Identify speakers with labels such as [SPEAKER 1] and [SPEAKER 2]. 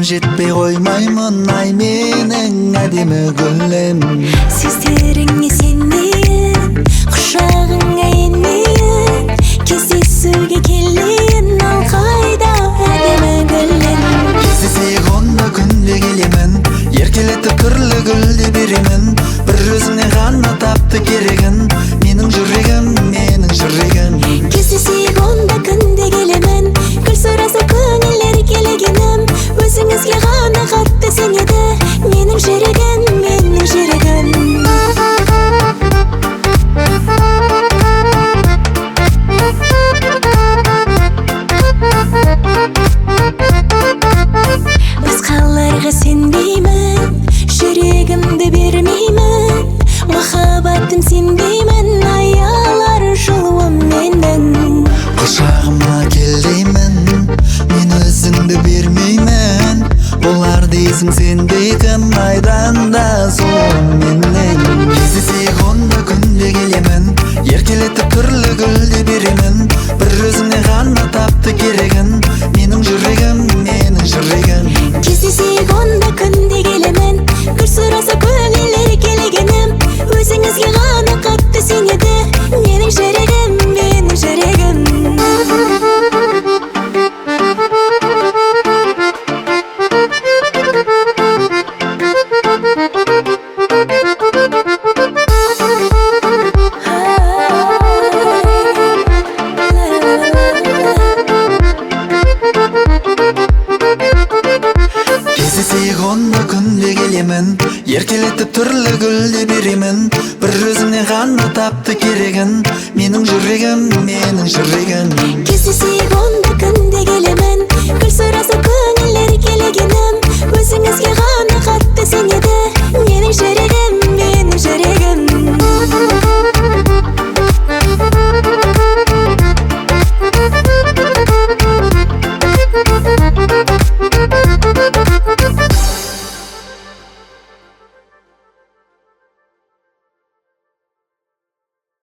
[SPEAKER 1] жетпей коймаймын ай менің әдемі гүлім.
[SPEAKER 2] Сөздеріңе сенейін, құшағыңа енейін, кездесуге келейін, ал қайда әдемі гүлім.
[SPEAKER 1] Кездесек онда күнде келемін, еркелетіп түрлі гүлді беремін. Бір өзіңе ғана тапты керегін, менің жүрегім, менің жүрегім.
[SPEAKER 2] Кездесек онда күнде келемін, гүл сұраса көңілдер келегенім. Өзіңізге ғана қатты сенеді, менің жүрегім, менің жүрегім. Басқаларға сенбеймін, жүрегімді бермеймін, махаббатым сенбеймін, аялар жолым менің.
[SPEAKER 1] Құшағыма кел деймін, мен өзіңді бермеймін. Болар дейсің сендей кім айдан да сұлуым менің. Кездесек онда күнде келемін, еркелетіп түрлі гүлді беремін. Бір өзіңе ғана тапты керегін, менің жүрегім, менің жүрегім.
[SPEAKER 2] Кездесек онда күнде келемін, гүл сұраса көңілдер келегенім. Өзіңізге ғана қатты сенеді, менің жүрегім, менің жүрегім.
[SPEAKER 1] Кездесек онда күнде келемін, еркелетіп түрлі гүлді беремін. Бір өзіңе ғана тапты керегін, менің жүрегім, менің жүрегім.
[SPEAKER 2] Кездесек онда күнде келемін, гүл сұраса көңілдер келегенім. Өзіңізге ғана қатты сенемін.